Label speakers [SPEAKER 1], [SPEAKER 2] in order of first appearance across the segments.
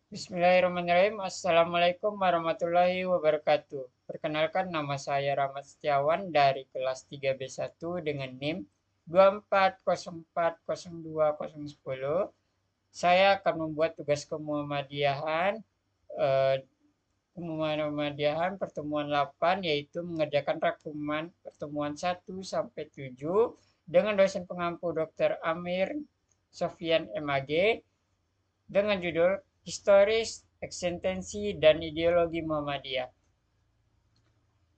[SPEAKER 1] Bismillahirrahmanirrahim. Assalamualaikum warahmatullahi wabarakatuh. Perkenalkan, nama saya Rahmat Setiawan dari kelas 3B1 dengan NIM 24040210. Saya akan membuat tugas kemuhamadiyahan eh, pertemuan 8, yaitu mengerjakan rangkuman pertemuan 1 sampai 7 dengan dosen pengampu Dr. Amir Sofian MAG dengan judul Historis, Eksistensi, dan Ideologi Muhammadiyah.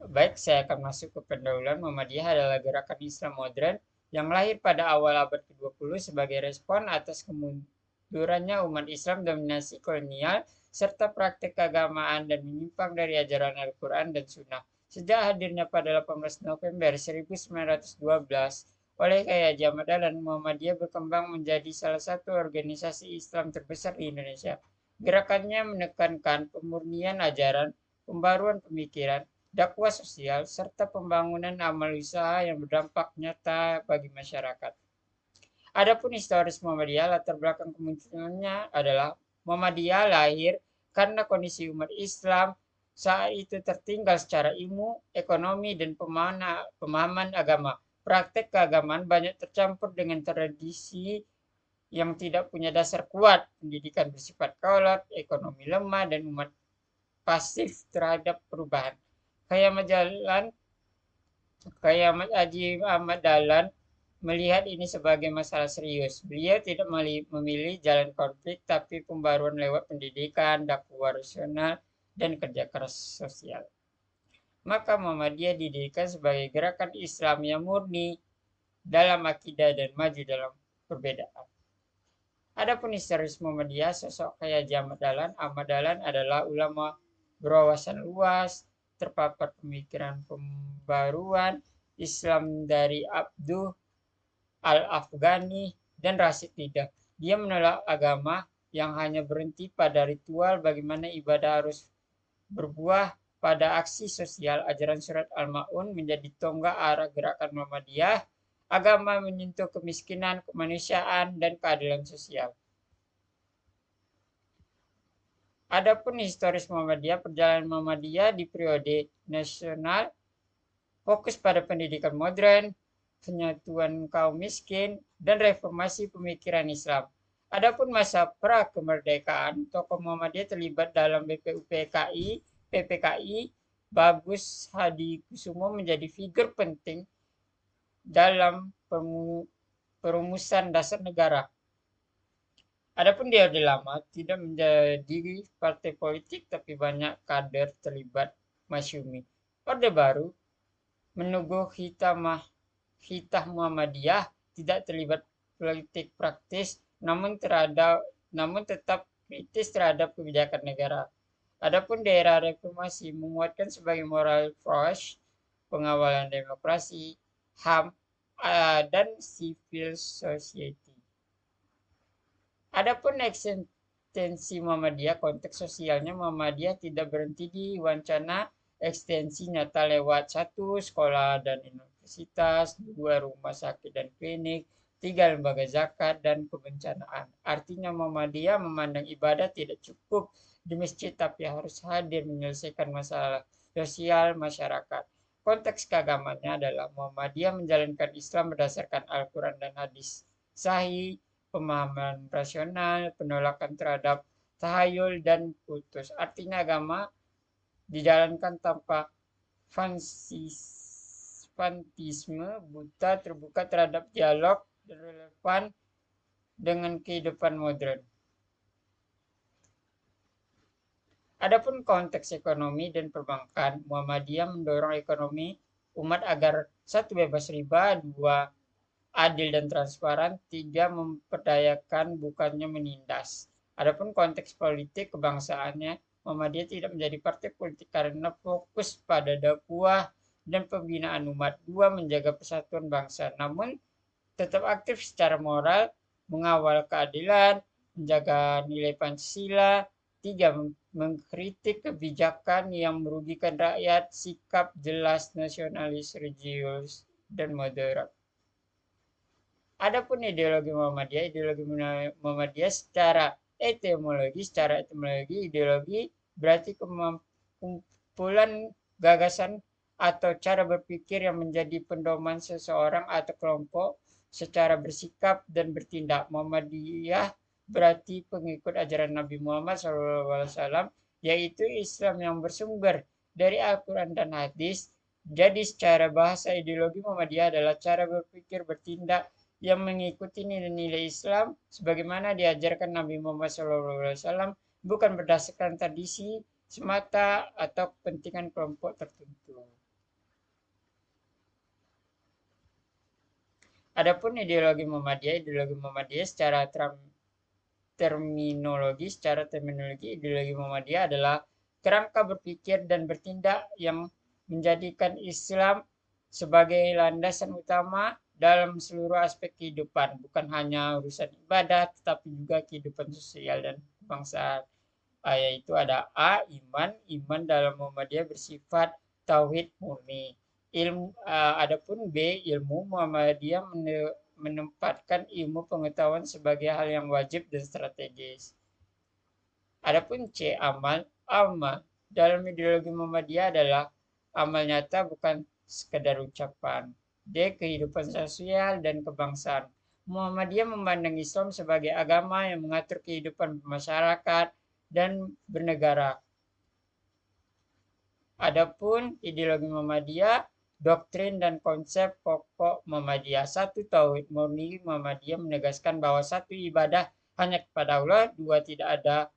[SPEAKER 1] Baik, saya akan masuk ke pendahuluan. Muhammadiyah adalah gerakan Islam modern yang lahir pada awal abad ke-20 sebagai respon atas kemundurannya umat Islam dominasi kolonial serta praktek keagamaan dan menyimpang dari ajaran Al-Quran dan Sunnah. Sejak hadirnya pada 18 November 1912 oleh Kyai Haji Ahmad Dahlan, Muhammadiyah berkembang menjadi salah satu organisasi Islam terbesar di Indonesia. Gerakannya menekankan pemurnian ajaran, pembaruan pemikiran, dakwah sosial, serta pembangunan amal usaha yang berdampak nyata bagi masyarakat. Adapun historis Muhammadiyah, latar belakang kemunculannya adalah Muhammadiyah lahir karena kondisi umat Islam saat itu tertinggal secara ilmu, ekonomi, dan pemahaman agama. Praktek keagamaan banyak tercampur dengan tradisi yang tidak punya dasar kuat, pendidikan bersifat kolot, ekonomi lemah, dan umat pasif terhadap perubahan. Kayak Majalan Kayak Haji Ahmad Dahlan melihat ini sebagai masalah serius. Beliau tidak memilih jalan konflik, tapi pembaruan lewat pendidikan, dakwah rasional, dan kerja keras sosial. Maka Muhammadiyah didirikan sebagai gerakan Islam yang murni dalam akidah dan maju dalam perbedaan. Adapun historis Muhammadiyah, sosok Kyai Haji Ahmad Dahlan adalah ulama berwawasan luas, terpapar pemikiran pembaruan Islam dari Abduh Al-Afghani dan Rasid Tidak. Dia menolak agama yang hanya berhenti pada ritual, bagaimana ibadah harus berbuah pada aksi sosial. Ajaran surat Al-Ma'un menjadi tonggak arah gerakan Muhammadiyah. Agama menyentuh kemiskinan, kemanusiaan, dan keadilan sosial. Adapun historis Muhammadiyah, perjalanan Muhammadiyah di periode nasional fokus pada pendidikan modern, penyatuan kaum miskin, dan reformasi pemikiran Islam. Adapun masa pra-kemerdekaan, tokoh Muhammadiyah terlibat dalam BPUPKI, PPKI, Bagus Hadi Kusumo menjadi figur penting dalam perumusan dasar negara. Adapun di Orde Lama tidak menjadi partai politik, tapi banyak kader terlibat masyumi. Orde Baru menubuh hitah Muhammadiyah tidak terlibat politik praktis, namun tetap kritis terhadap kebijakan negara. Adapun daerah reformasi menguatkan sebagai moral force, pengawalan demokrasi, HAM, dan civil society. Adapun ekstensi Muhammadiyah, konteks sosialnya Muhammadiyah tidak berhenti di wacana, ekstensi nyata lewat 1. Sekolah dan universitas, 2. Rumah sakit dan klinik, 3. Lembaga zakat dan kebencanaan. Artinya Muhammadiyah memandang ibadah tidak cukup di masjid, tapi harus hadir menyelesaikan masalah sosial masyarakat. Konteks keagamannya adalah Muhammadiyah menjalankan Islam berdasarkan Al-Quran dan hadis sahih, pemahaman rasional, penolakan terhadap tahayul dan kultus. Artinya agama dijalankan tanpa fanatisme buta, terbuka terhadap dialog dan relevan dengan kehidupan modern. Adapun konteks ekonomi dan perbankan, Muhammadiyah mendorong ekonomi umat agar 1. Bebas riba, 2. Adil dan transparan, 3. Memperdayakan bukannya menindas. Adapun konteks politik kebangsaannya, Muhammadiyah tidak menjadi partai politik karena fokus pada dakwah dan pembinaan umat. 2. Menjaga persatuan bangsa, namun tetap aktif secara moral, mengawal keadilan, menjaga nilai Pancasila. 3. Mengkritik kebijakan yang merugikan rakyat, sikap jelas nasionalis, religius, dan moderat. Adapun ideologi Muhammadiyah secara etimologi. Secara etimologi, ideologi berarti kumpulan gagasan atau cara berpikir yang menjadi pedoman seseorang atau kelompok secara bersikap dan bertindak. Muhammadiyah berarti pengikut ajaran Nabi Muhammad SAW, yaitu Islam yang bersumber dari Al-Quran dan hadis. Jadi secara bahasa, ideologi Muhammadiyah adalah cara berpikir bertindak yang mengikuti nilai-nilai Islam sebagaimana diajarkan Nabi Muhammad SAW, bukan berdasarkan tradisi semata atau kepentingan kelompok tertentu. Adapun ideologi Muhammadiyah secara terminologi, ideologi Muhammadiyah adalah kerangka berpikir dan bertindak yang menjadikan Islam sebagai landasan utama dalam seluruh aspek kehidupan, bukan hanya urusan ibadah, tetapi juga kehidupan sosial dan kebangsaan. Yaitu ada A, iman dalam Muhammadiyah bersifat tauhid murni. Adapun B, ilmu Muhammadiyah menempatkan ilmu pengetahuan sebagai hal yang wajib dan strategis. Adapun C, amal dalam ideologi Muhammadiyah adalah amal nyata, bukan sekedar ucapan. D, kehidupan sosial dan kebangsaan. Muhammadiyah memandang Islam sebagai agama yang mengatur kehidupan masyarakat dan bernegara. Adapun ideologi Muhammadiyah, doktrin dan konsep pokok Muhammadiyah. 1. Tauhid murni. Muhammadiyah menegaskan bahwa 1. Ibadah hanya kepada Allah. 2. Tidak ada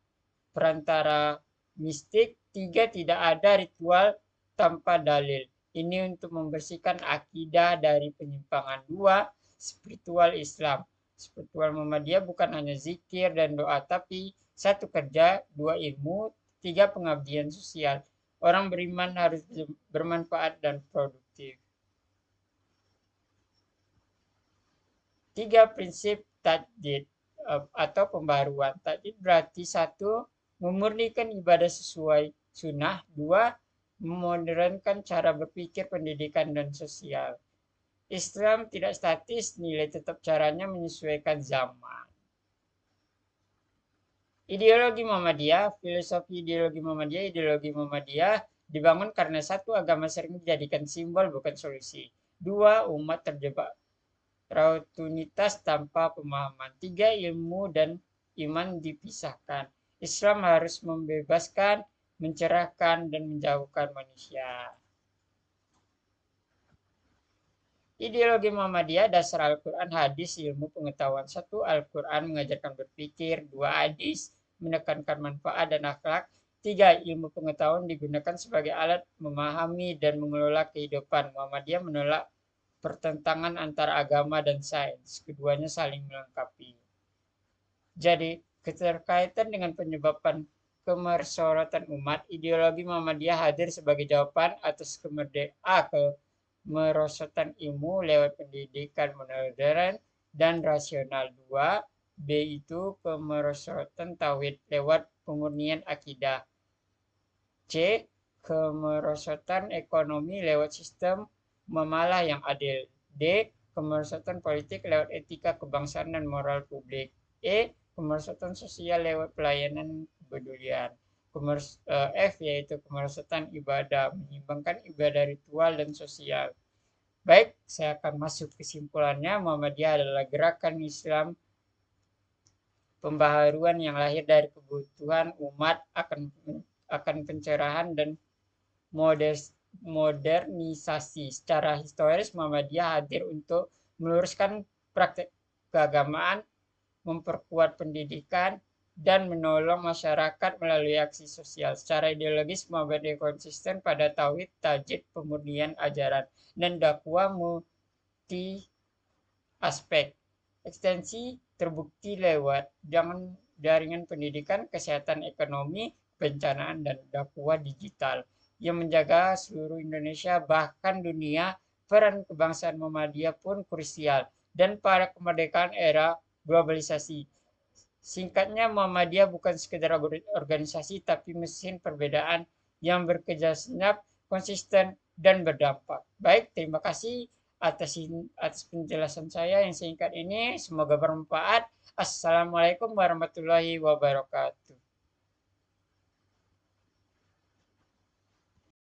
[SPEAKER 1] perantara mistik. 3. Tidak ada ritual tanpa dalil. Ini untuk membersihkan akidah dari penyimpangan. 2. Spiritual Islam. Spiritual Muhammadiyah bukan hanya zikir dan doa, tapi 1. Kerja, 2. Ilmu, 3. Pengabdian sosial. Orang beriman harus bermanfaat dan produktif. 3. Prinsip tajdid atau pembaruan. Tajdid berarti 1. Memurnikan ibadah sesuai sunnah. 2. Memodernkan cara berpikir, pendidikan, dan sosial. Islam tidak statis, nilai tetap caranya menyesuaikan zaman. Ideologi Muhammadiyah, filosofi ideologi Muhammadiyah dibangun karena 1. Agama sering dijadikan simbol, bukan solusi. 2. Umat terjebak rutinitas tanpa pemahaman. 3. Ilmu dan iman dipisahkan. Islam harus membebaskan, mencerahkan, dan menjauhkan manusia. Ideologi Muhammadiyah, dasar Al-Quran, hadis, ilmu pengetahuan. 1. Al-Quran mengajarkan berpikir. 2. Hadis menekankan manfaat dan akhlak. 3. Ilmu pengetahuan digunakan sebagai alat memahami dan mengelola kehidupan. Muhammadiyah menolak pertentangan antara agama dan sains. Keduanya saling melengkapi. Jadi, keterkaitan dengan penyebabkan kemersorotan umat, ideologi Muhammadiyah hadir sebagai jawaban atas kemerosotan ilmu lewat pendidikan modern dan rasional. 2. B itu kemerosotan tauhid lewat pemurnian akidah. C. Kemerosotan ekonomi lewat sistem mamalah yang adil. D. Kemerosotan politik lewat etika kebangsaan dan moral publik. E. Kemerosotan sosial lewat pelayanan kepedulian. F yaitu kemerosotan ibadah, menyeimbangkan ibadah ritual dan sosial. Baik, saya akan masuk kesimpulannya. Muhammadiyah adalah gerakan Islam pembaharuan yang lahir dari kebutuhan umat akan pencerahan dan modernisasi. Secara historis, Muhammadiyah hadir untuk meluruskan praktek keagamaan, memperkuat pendidikan, dan menolong masyarakat melalui aksi sosial. Secara ideologis, Muhammadiyah konsisten pada tauhid, tajdid, pemurnian ajaran, dan dakwah multi aspek. Ekstensi terbukti lewat jaringan pendidikan, kesehatan, ekonomi, pencanaan, dan dakwah digital yang menjaga seluruh Indonesia, bahkan dunia. Peran kebangsaan Muhammadiyah pun krusial dan pada kemerdekaan era globalisasi. Singkatnya, Muhammadiyah bukan sekedar organisasi, tapi mesin perbedaan yang bekerja senyap, konsisten, dan berdampak. Baik, terima kasih atas penjelasan saya yang singkat ini. Semoga bermanfaat. Assalamualaikum warahmatullahi wabarakatuh.